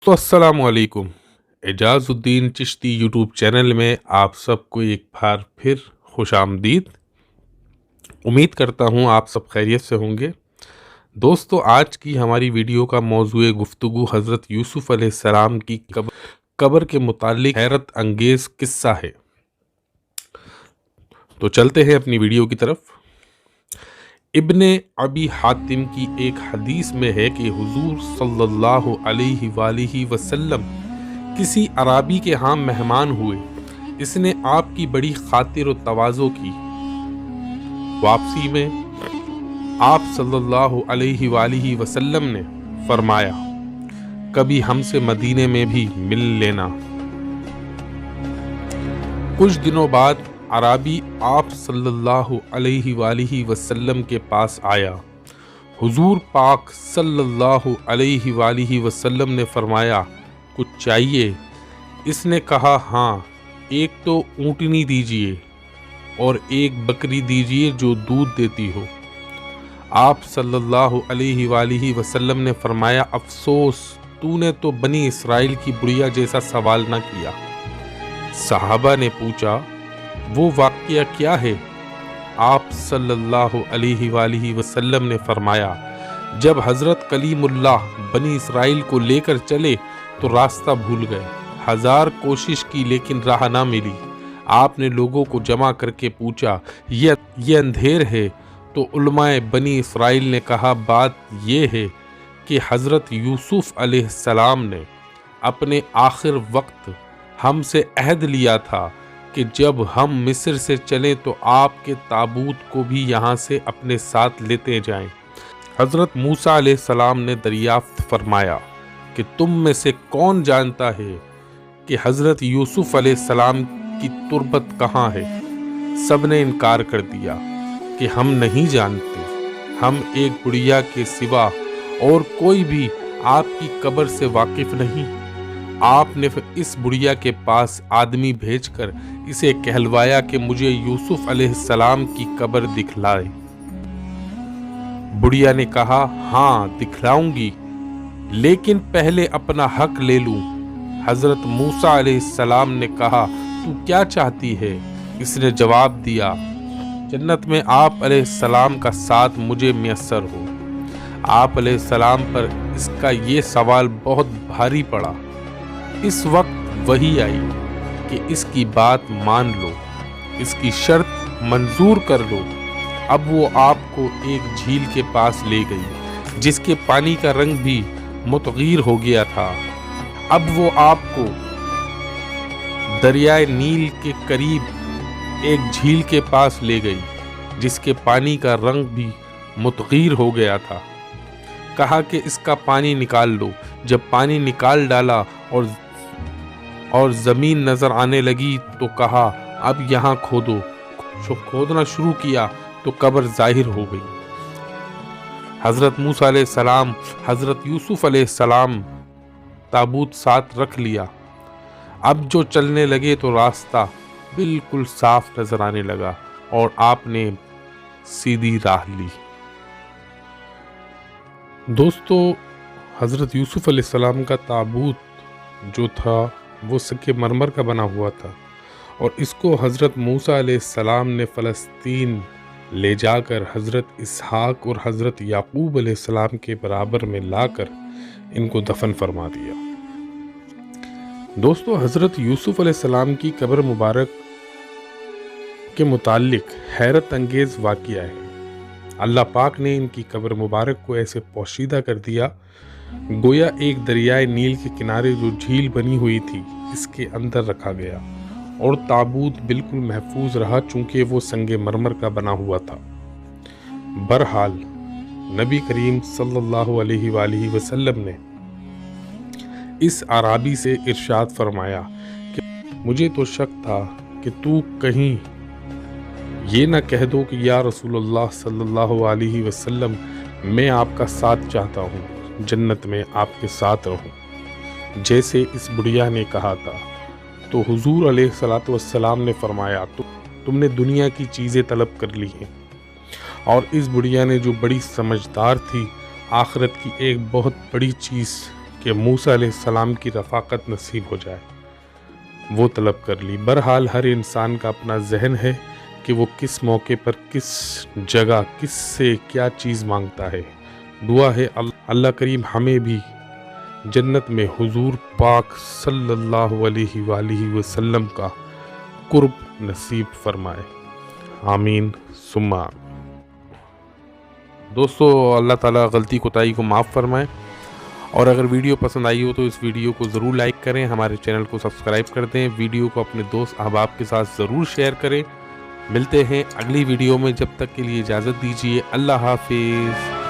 तो अस्सलामुअलैकुम। एजाज़ुद्दीन Chishti YouTube channel में आप सबको एक बार फिर खुश आमदीद। उम्मीद करता हूँ आप सब खैरियत से होंगे। दोस्तों, आज की हमारी वीडियो का मौज़ूए गुफ्तगू हज़रत यूसुफ़ अलैहिस्सलाम की कब्र के मुतालिक हैरत अंगेज़ किस्सा है। तो चलते हैं अपनी वीडियो की तरफ। इब्ने अबी हातिम की एक हदीस में है कि हुजूर सल्लल्लाहु अलैहि वसल्लम किसी अराबी के यहाँ मेहमान हुए। इसने आपकी बड़ी खातिर और तवाज़ो की। वापसी में आप सल्लल्लाहु अलैहि वसल्लम ने फरमाया, कभी हमसे मदीने में भी मिल लेना। कुछ दिनों बाद अराबी आप सल्लल्लाहु अलैहि वसल्लम के पास आया। हुजूर पाक सल्लल्लाहु अलैहि वसल्लम ने फरमाया, कुछ चाहिए? इसने कहा, हाँ, एक तो ऊँटनी दीजिए और एक बकरी दीजिए जो दूध देती हो। आप सल्लल्लाहु अलैहि वसल्लम ने फरमाया, अफसोस, तूने तो बनी इसराइल की बुढ़िया जैसा सवाल न किया। सहाबा ने पूछा, वो वाक़या क्या है? आप सल्लल्लाहु अलैहि वसल्लम ने फरमाया, जब हज़रत कलीमुल्लाह बनी इसराइल को लेकर चले तो रास्ता भूल गए। 1000 कोशिश की लेकिन राह ना मिली। आपने लोगों को जमा करके पूछा, ये अंधेर है? तो उलमाए बनी इसराइल ने कहा, बात ये है कि हज़रत यूसुफ़ अलैहिस्सलाम ने अपने आखिर वक्त हमसे अहद लिया था कि जब हम मिस्र से चलें तो आपके ताबूत को भी यहाँ से अपने साथ लेते जाएं। हज़रत मूसा अलैहिस्सलाम ने दरियाफ्त फरमाया कि तुम में से कौन जानता है कि हज़रत यूसुफ़ अलैहिस्सलाम की तुरबत कहाँ है? सब ने इनकार कर दिया कि हम नहीं जानते। हम एक बुढ़िया के सिवा और कोई भी आपकी कब्र से वाकिफ़ नहीं। आपने फिर इस बुढ़िया के पास आदमी भेजकर इसे कहलवाया कि मुझे यूसुफ़ अलैहिस्सलाम की कब्र दिखलाए। बुढ़िया ने कहा, हाँ दिखलाऊंगी, लेकिन पहले अपना हक ले लूं। हज़रत मूसा अलैहिस्सलाम ने कहा, तू क्या चाहती है? इसने जवाब दिया, जन्नत में आप अलैहिस्सलाम का साथ मुझे मैसर हो। आप अलैहिस्सलाम पर इसका ये सवाल बहुत भारी पड़ा। इस वक्त वही आई कि इसकी बात मान लो, इसकी शर्त मंजूर कर लो। अब वो आपको एक झील के पास ले गई जिसके पानी का रंग भी मुतगीर हो गया था। अब वो आपको दरियाए नील के करीब एक झील के पास ले गई जिसके पानी का रंग भी मुतगीर हो गया था। कहा कि इसका पानी निकाल लो। जब पानी निकाल डाला और ज़मीन नज़र आने लगी तो कहा, अब यहाँ खोदो। खोदना शुरू किया तो कब्र ज़ाहिर हो गई। हज़रत मूसा अलैहिस्सलाम, हज़रत यूसुफ़ अलैहिस्सलाम ताबूत साथ रख लिया। अब जो चलने लगे तो रास्ता बिल्कुल साफ नज़र आने लगा और आपने सीधी राह ली। दोस्तों, हज़रत यूसुफ़ अलैहिस्सलाम का ताबूत जो था वो संगे मरमर का बना हुआ था और इसको हज़रत मूसा अलैहिस्सलाम ने फ़लस्तीन ले जाकर हज़रत इसहाक और हज़रत याकूब अलैहिस्सलाम के बराबर में लाकर इनको दफन फरमा दिया। दोस्तों, हज़रत यूसुफ़ अलैहिस्सलाम की कब्र मुबारक के मुतालिक हैरत अंगेज़ वाक़या है। अल्लाह पाक ने इनकी कब्र मुबारक को ऐसे पोशीदा कर दिया गोया एक दरियाए नील के किनारे जो झील बनी हुई थी इसके अंदर रखा गया और ताबूत बिल्कुल महफूज रहा चूंकि वो संगे मरमर का बना हुआ था। बहरहाल नबी करीम सल्लल्लाहु अलैहि वसल्लम ने इस अराबी से इरशाद फरमाया कि मुझे तो शक था कि तू कहीं ये ना कह दो कि या रसूलुल्लाह सल्लल्लाहु अलैहि वसल्लम, मैं आपका साथ चाहता हूँ, जन्नत में आपके साथ रहूं, जैसे इस बुढ़िया ने कहा था। तो हुजूर अलैहिस्सलातु वस्सलाम ने फरमाया, तुमने दुनिया की चीज़ें तलब कर ली हैं। और इस बुढ़िया ने जो बड़ी समझदार थी, आखिरत की एक बहुत बड़ी चीज़ کہ موسیٰ علیہ السلام کی رفاقت نصیب ہو جائے، وہ طلب کر لی۔ بہرحال ہر انسان کا اپنا ذہن ہے کہ وہ کس موقع پر، کس جگہ، کس سے کیا چیز مانگتا ہے۔ دعا ہے اللہ کریم ہمیں بھی جنت میں حضور پاک صلی اللہ علیہ وآلہ وسلم کا قرب نصیب فرمائے، آمین ثم آمین۔ دوستو، اللہ تعالیٰ غلطی کوتاہی کو معاف فرمائے، اور اگر ویڈیو پسند آئی ہو تو اس ویڈیو کو ضرور لائک کریں، ہمارے چینل کو سبسکرائب کر دیں، ویڈیو کو اپنے دوست احباب کے ساتھ ضرور شیئر کریں۔ ملتے ہیں اگلی ویڈیو میں، جب تک کے لیے اجازت دیجیے، اللہ حافظ۔